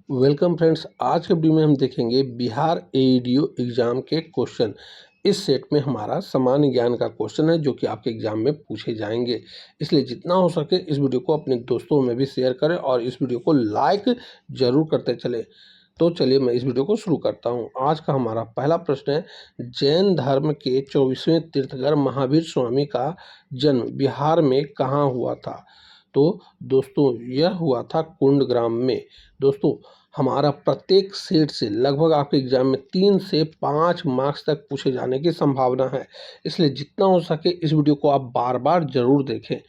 Welcome friends. आज के video में हम देखेंगे बिहार एईडीओ एग्जाम के क्वेश्चन। इस सेट में हमारा सामान्य ज्ञान का क्वेश्चन है जो कि आपके एग्जाम में पूछे जाएंगे, इसलिए जितना हो सके इस वीडियो को अपने दोस्तों में भी शेयर करें और इस वीडियो को लाइक जरूर करते चले। तो चलिए मैं इस वीडियो को शुरू करता हूँ। आज का हमारा पहला प्रश्न है, जैन धर्म के 24वें तीर्थंकर महावीर स्वामी का जन्म बिहार में कहाँ हुआ था? तो दोस्तों यह हुआ था कुंडग्राम में। दोस्तों हमारा प्रत्येक सेट से लगभग आपके एग्जाम में 3 से 5 मार्क्स तक पूछे जाने की संभावना है, इसलिए जितना हो सके इस वीडियो को आप बार बार जरूर देखें।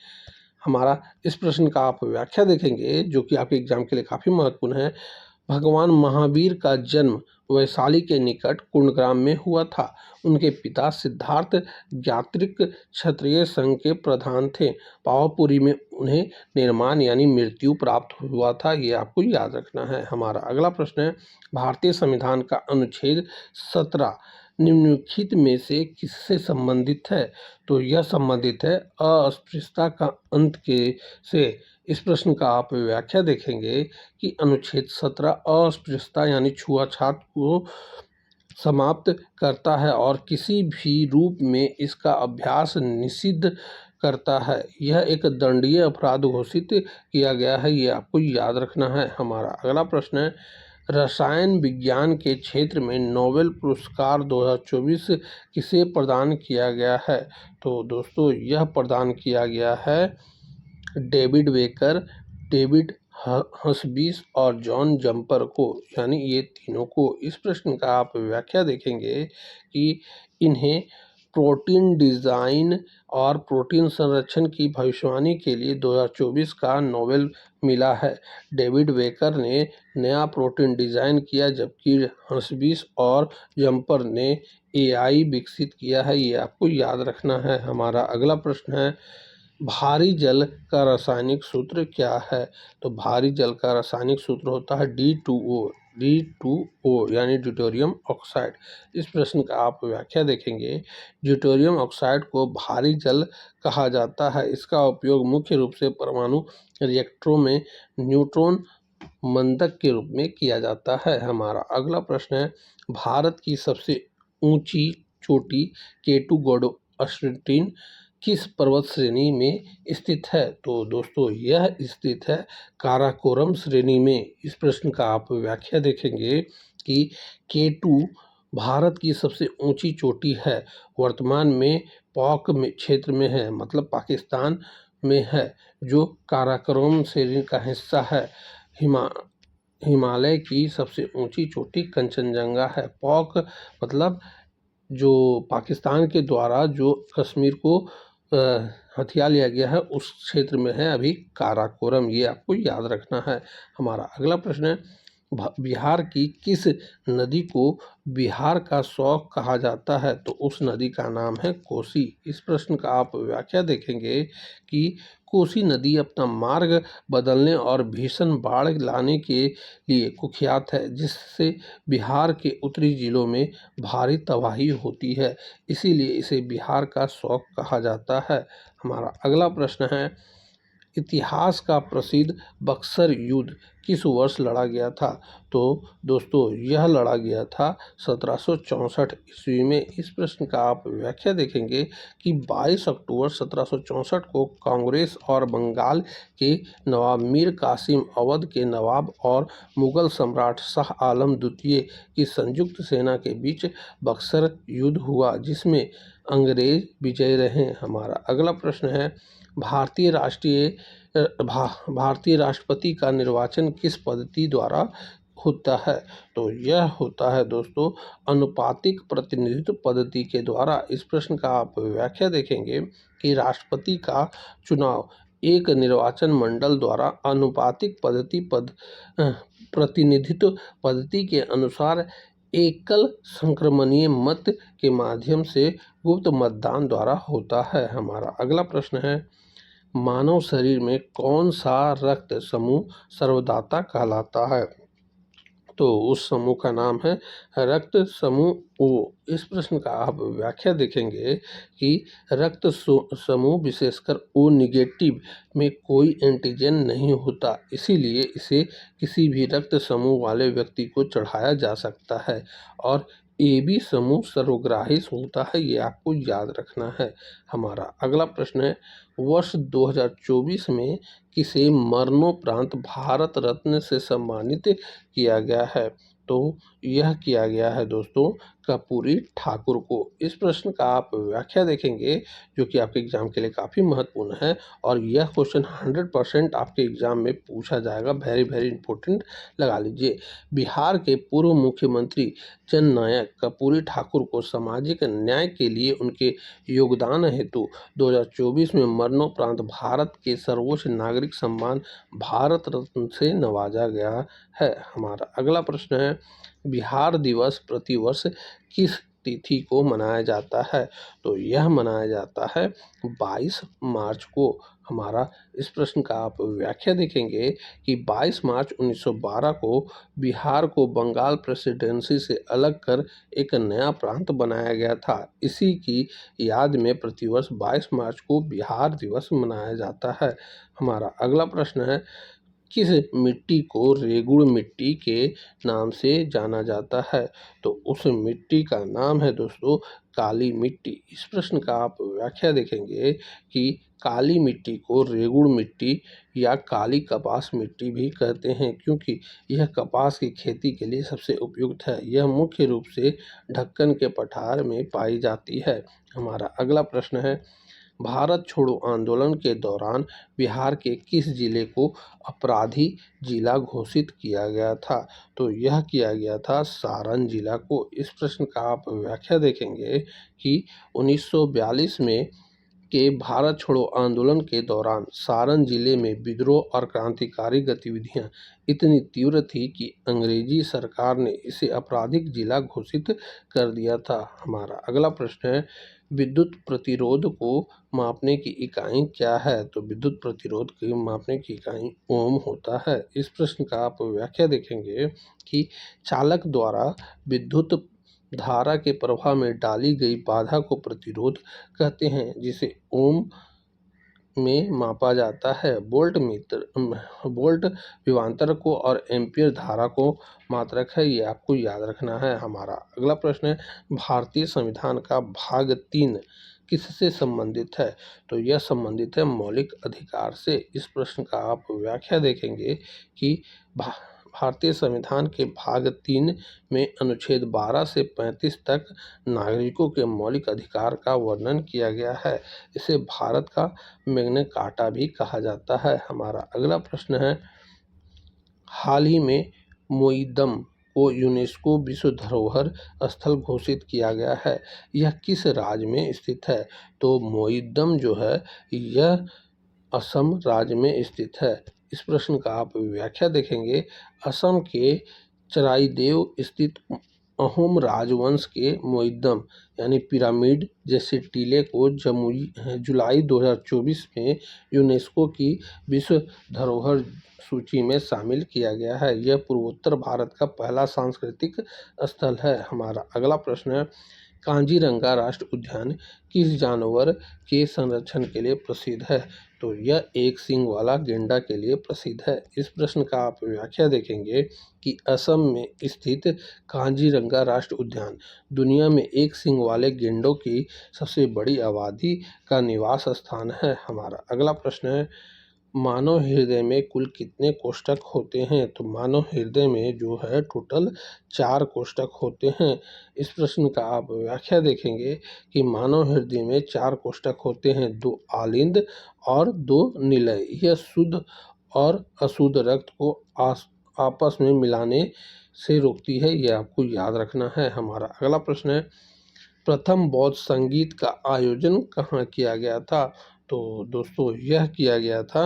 हमारा इस प्रश्न का आप व्याख्या देखेंगे जो कि आपके एग्जाम के लिए काफ़ी महत्वपूर्ण है। भगवान महावीर का जन्म वैशाली के निकट कुंडग्राम में हुआ था। उनके पिता सिद्धार्थ ज्ञात्रिक क्षत्रिय संघ के प्रधान थे। पावापुरी में उन्हें निर्माण यानी मृत्यु प्राप्त हुआ था, ये आपको याद रखना है। हमारा अगला प्रश्न है, भारतीय संविधान का अनुच्छेद 17 निम्नलिखित में से किससे संबंधित है? तो यह संबंधित है अस्पृश्यता का अंत के से। इस प्रश्न का आप व्याख्या देखेंगे कि अनुच्छेद 17 अस्पृश्यता यानी छुआछूत को समाप्त करता है और किसी भी रूप में इसका अभ्यास निषिद्ध करता है। यह एक दंडनीय अपराध घोषित किया गया है, ये आपको याद रखना है। हमारा अगला प्रश्न है, रसायन विज्ञान के क्षेत्र में नोबेल पुरस्कार 2024 किसे प्रदान किया गया है? तो दोस्तों यह प्रदान किया गया है डेविड बेकर, डेविड हर्शबीस और जॉन जंपर को, यानी ये तीनों को। इस प्रश्न का आप व्याख्या देखेंगे कि इन्हें प्रोटीन डिज़ाइन और प्रोटीन संरक्षण की भविष्यवाणी के लिए 2024 का नोबेल मिला है। डेविड बेकर ने नया प्रोटीन डिज़ाइन किया, जबकि हर्शबीस और जंपर ने एआई विकसित किया है, ये आपको याद रखना है। हमारा अगला प्रश्न है, भारी जल का रासायनिक सूत्र क्या है? तो भारी जल का रासायनिक सूत्र होता है D2O यानी ड्यूटेरियम ऑक्साइड। इस प्रश्न का आप व्याख्या देखेंगे, ड्यूटेरियम ऑक्साइड को भारी जल कहा जाता है। इसका उपयोग मुख्य रूप से परमाणु रिएक्टरों में न्यूट्रॉन मंदक के रूप में किया जाता है। हमारा अगला प्रश्न है, भारत की सबसे ऊंची चोटी केटू गौड़ अस्टीन किस पर्वत श्रेणी में स्थित है? तो दोस्तों यह स्थित है काराकोरम श्रेणी में। इस प्रश्न का आप व्याख्या देखेंगे कि केटू भारत की सबसे ऊंची चोटी है, वर्तमान में पॉक में क्षेत्र में है, मतलब पाकिस्तान में है, जो काराकोरम श्रेणी का हिस्सा है। हिमालय की सबसे ऊंची चोटी कंचनजंगा है। पॉक मतलब जो पाकिस्तान के द्वारा जो कश्मीर को हथिया लिया गया है उस क्षेत्र में है अभी काराकोरम, ये आपको याद रखना है। हमारा अगला प्रश्न है, बिहार की किस नदी को बिहार का शौक कहा जाता है? तो उस नदी का नाम है कोसी। इस प्रश्न का आप व्याख्या देखेंगे कि कोसी नदी अपना मार्ग बदलने और भीषण बाढ़ लाने के लिए कुख्यात है, जिससे बिहार के उत्तरी जिलों में भारी तबाही होती है, इसीलिए इसे बिहार का शौक कहा जाता है। हमारा अगला प्रश्न है, इतिहास का प्रसिद्ध बक्सर युद्ध किस वर्ष लड़ा गया था? तो दोस्तों यह लड़ा गया था 1764 ईस्वी में। इस प्रश्न का आप व्याख्या देखेंगे कि 22 अक्टूबर 1764 को कांग्रेस और बंगाल के नवाब मीर कासिम, अवध के नवाब और मुगल सम्राट शाह आलम द्वितीय की संयुक्त सेना के बीच बक्सर युद्ध हुआ, जिसमें अंग्रेज विजयी रहे। हमारा अगला प्रश्न है, भारतीय राष्ट्रपति का निर्वाचन किस पद्धति द्वारा होता है? तो यह होता है दोस्तों अनुपातिक प्रतिनिधित्व पद्धति के द्वारा। इस प्रश्न का आप व्याख्या देखेंगे कि राष्ट्रपति का चुनाव एक निर्वाचन मंडल द्वारा अनुपातिक प्रतिनिधित्व पद्धति के अनुसार एकल संक्रमणीय मत के माध्यम से गुप्त मतदान द्वारा होता है। हमारा अगला प्रश्न है, मानव शरीर में कौन सा रक्त समूह सर्वदाता कहलाता है? तो उस समूह का नाम है रक्त समूह ओ। इस प्रश्न का आप व्याख्या देखेंगे कि रक्त समूह विशेषकर ओ निगेटिव में कोई एंटीजन नहीं होता, इसीलिए इसे किसी भी रक्त समूह वाले व्यक्ति को चढ़ाया जा सकता है। और ए बी समूह सर्वग्राही होता है, ये आपको याद रखना है। हमारा अगला प्रश्न है, वर्ष 2024 में किसे मरणोपरांत भारत रत्न से सम्मानित किया गया है? तो यह किया गया है दोस्तों कर्पूरी ठाकुर को। इस प्रश्न का आप व्याख्या देखेंगे जो कि आपके एग्जाम के लिए काफ़ी महत्वपूर्ण है और यह क्वेश्चन 100% आपके एग्जाम में पूछा जाएगा। वेरी वेरी इंपॉर्टेंट, लगा लीजिए। बिहार के पूर्व मुख्यमंत्री जननायक कर्पूरी ठाकुर को सामाजिक न्याय के लिए उनके योगदान हेतु 2024 में मरणोपरांत भारत के सर्वोच्च नागरिक सम्मान भारत रत्न से नवाजा गया है। हमारा अगला प्रश्न है, बिहार दिवस प्रतिवर्ष किस तिथि को मनाया जाता है? तो यह मनाया जाता है 22 मार्च को। हमारा इस प्रश्न का आप व्याख्या देखेंगे कि 22 मार्च 1912 को बिहार को बंगाल प्रेसिडेंसी से अलग कर एक नया प्रांत बनाया गया था। इसी की याद में प्रतिवर्ष 22 मार्च को बिहार दिवस मनाया जाता है। हमारा अगला प्रश्न है, किस मिट्टी को रेगुड़ मिट्टी के नाम से जाना जाता है? तो उस मिट्टी का नाम है दोस्तों काली मिट्टी। इस प्रश्न का आप व्याख्या देखेंगे कि काली मिट्टी को रेगुड़ मिट्टी या काली कपास मिट्टी भी कहते हैं, क्योंकि यह कपास की खेती के लिए सबसे उपयुक्त है। यह मुख्य रूप से ढक्कन के पठार में पाई जाती है। हमारा अगला प्रश्न है, भारत छोड़ो आंदोलन के दौरान बिहार के किस जिले को अपराधी जिला घोषित किया गया था? तो यह किया गया था सारण जिला को। इस प्रश्न का आप व्याख्या देखेंगे कि 1942 में के भारत छोड़ो आंदोलन के दौरान सारण जिले में विद्रोह और क्रांतिकारी गतिविधियां इतनी तीव्र थी कि अंग्रेजी सरकार ने इसे आपराधिक जिला घोषित कर दिया था। हमारा अगला प्रश्न है, विद्युत प्रतिरोध को मापने की इकाई क्या है? तो विद्युत प्रतिरोध की मापने की इकाई ओम होता है। इस प्रश्न का आप व्याख्या देखेंगे कि चालक द्वारा विद्युत धारा के प्रवाह में डाली गई बाधा को प्रतिरोध कहते हैं, जिसे ओम में मापा जाता है। वोल्ट विभवांतर को और एम्पीयर धारा को मात्रक है, ये आपको याद रखना है। हमारा अगला प्रश्न है, भारतीय संविधान का भाग 3 किससे संबंधित है? तो यह संबंधित है मौलिक अधिकार से। इस प्रश्न का आप व्याख्या देखेंगे कि भारतीय संविधान के भाग 3 में अनुच्छेद 12 से 35 तक नागरिकों के मौलिक अधिकार का वर्णन किया गया है। इसे भारत का मैग्ना कार्टा भी कहा जाता है। हमारा अगला प्रश्न है, हाल ही में मोईदम को यूनेस्को विश्व धरोहर स्थल घोषित किया गया है। यह किस राज्य में स्थित है? तो मोईदम जो है यह असम राज्य में स्थित है। इस प्रश्न का आप व्याख्या देखेंगे, असम के चराईदेव स्थित अहोम राजवंश के मोईदम यानी पिरामिड जैसे टीले को जुलाई 2024 में यूनेस्को की विश्व धरोहर सूची में शामिल किया गया है। यह पूर्वोत्तर भारत का पहला सांस्कृतिक स्थल है। हमारा अगला प्रश्न है, कांजीरंगा राष्ट्रीय उद्यान किस जानवर के संरक्षण के लिए प्रसिद्ध है? तो यह एक सींग वाला गेंडा के लिए प्रसिद्ध है। इस प्रश्न का आप व्याख्या देखेंगे कि असम में स्थित कांजीरंगा राष्ट्रीय उद्यान दुनिया में एक सींग वाले गेंडों की सबसे बड़ी आबादी का निवास स्थान है। हमारा अगला प्रश्न है, मानव हृदय में कुल कितने कोष्ठक होते हैं? तो मानव हृदय में जो है टोटल 4 कोष्ठक होते हैं। इस प्रश्न का आप व्याख्या देखेंगे कि मानव हृदय में 4 कोष्ठक होते हैं, 2 आलिंद और 2 निलय। यह शुद्ध और अशुद्ध रक्त को आपस में मिलाने से रोकती है, यह आपको याद रखना है। हमारा अगला प्रश्न है, प्रथम बौद्ध संगीत का आयोजन कहाँ किया गया था? तो दोस्तों यह किया गया था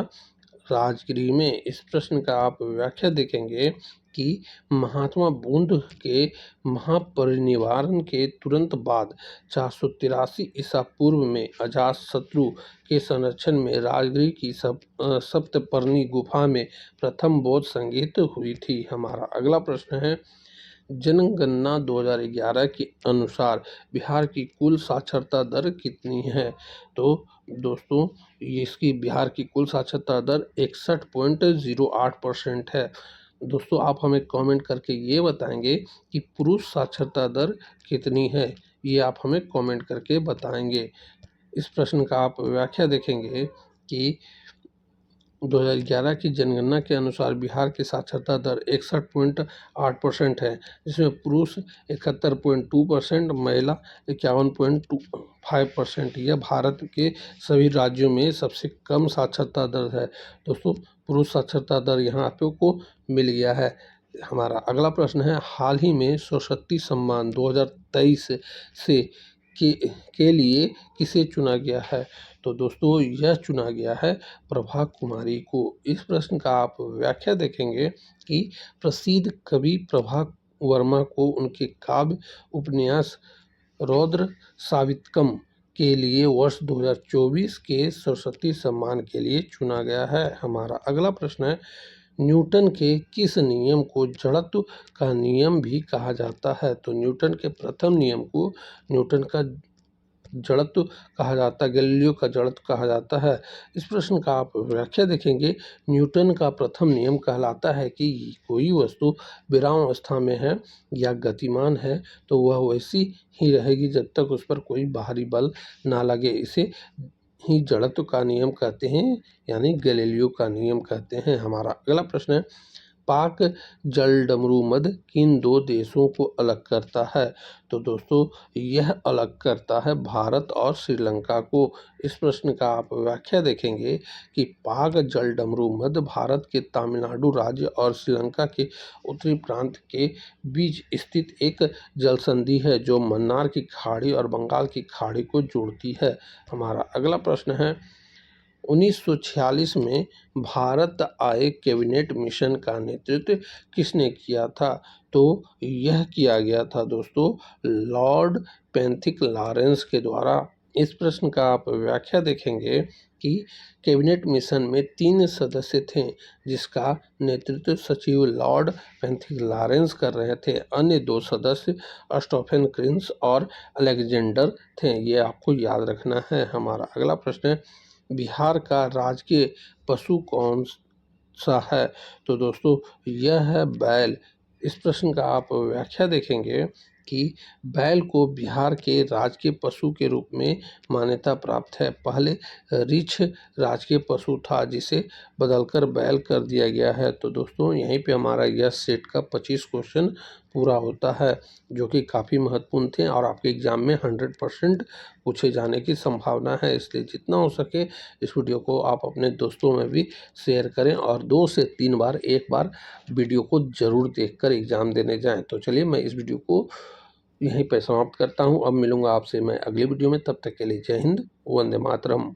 राजगीर में। इस प्रश्न का आप व्याख्या देखेंगे कि महात्मा बुद्ध के महापरिनिर्वाण के तुरंत बाद 483 ईसा पूर्व में अजातशत्रु के संरक्षण में राजगृह की सप्तपर्णी गुफा में प्रथम बौद्ध संगीत हुई थी। हमारा अगला प्रश्न है, जनगणना 2011 के अनुसार बिहार की कुल साक्षरता दर कितनी है? तो दोस्तों इसकी बिहार की कुल साक्षरता दर 61.08% है। दोस्तों आप हमें कमेंट करके ये बताएंगे कि पुरुष साक्षरता दर कितनी है, ये आप हमें कमेंट करके बताएंगे। इस प्रश्न का आप व्याख्या देखेंगे कि 2011 की जनगणना के अनुसार बिहार की साक्षरता दर 61.8% है, जिसमें पुरुष 71.2%, महिला 51.25%। यह भारत के सभी राज्यों में सबसे कम साक्षरता दर है। दोस्तों पुरुष साक्षरता दर यहाँ आपको मिल गया है। हमारा अगला प्रश्न है, हाल ही में सरस्वती सम्मान 2023 से के लिए किसे चुना गया है? तो दोस्तों यह चुना गया है प्रभा कुमारी को। इस प्रश्न का आप व्याख्या देखेंगे कि प्रसिद्ध कवि प्रभा वर्मा को उनके काव्य उपन्यास रौद्र सावित्कम के लिए वर्ष 2024 के सरस्वती सम्मान के लिए चुना गया है। हमारा अगला प्रश्न है, न्यूटन के किस नियम को जड़त्व का नियम भी कहा जाता है? तो न्यूटन के प्रथम नियम को न्यूटन का जड़त्व कहा जाता है, गैलीलियो का जड़त्व कहा जाता है। इस प्रश्न का आप व्याख्या देखेंगे, न्यूटन का प्रथम नियम कहलाता है कि कोई वस्तु विराम अवस्था में है या गतिमान है तो वह वैसी ही रहेगी जब तक उस पर कोई बाहरी बल ना लगे। इसे ही जड़त्व का नियम कहते हैं, यानी गैलीलियो का नियम कहते हैं। हमारा अगला प्रश्न है, पाक जल डमरू मद किन दो देशों को अलग करता है? तो दोस्तों यह अलग करता है भारत और श्रीलंका को। इस प्रश्न का आप व्याख्या देखेंगे कि पाक जल डमरू मद भारत के तमिलनाडु राज्य और श्रीलंका के उत्तरी प्रांत के बीच स्थित एक जल संधि है जो मन्नार की खाड़ी और बंगाल की खाड़ी को जोड़ती है। हमारा अगला प्रश्न है, 1946 में भारत आए कैबिनेट मिशन का नेतृत्व किसने किया था? तो यह किया गया था दोस्तों लॉर्ड पेंथिक लॉरेंस के द्वारा। इस प्रश्न का आप व्याख्या देखेंगे कि कैबिनेट मिशन में 3 सदस्य थे जिसका नेतृत्व सचिव लॉर्ड पेंथिक लॉरेंस कर रहे थे। अन्य 2 सदस्य स्टीफन क्रिंस और अलेक्जेंडर थे। ये आपको याद रखना है। हमारा अगला प्रश्न है, बिहार का राजकीय पशु कौन सा है? तो दोस्तों यह है बैल। इस प्रश्न का आप व्याख्या देखेंगे कि बैल को बिहार के राजकीय पशु के रूप में मान्यता प्राप्त है। पहले रीछ राजकीय पशु था जिसे बदलकर बैल कर दिया गया है। तो दोस्तों यहीं पे हमारा यह सेट का 25 क्वेश्चन पूरा होता है, जो कि काफ़ी महत्वपूर्ण थे और आपके एग्जाम में 100% पूछे जाने की संभावना है। इसलिए जितना हो सके इस वीडियो को आप अपने दोस्तों में भी शेयर करें और 2 से 3 बार एक बार वीडियो को ज़रूर देखकर एग्ज़ाम देने जाएं। तो चलिए मैं इस वीडियो को यहीं पर समाप्त करता हूं। अब मिलूंगा आपसे मैं अगली वीडियो में, तब तक के लिए जय हिंद, वंदे मातरम।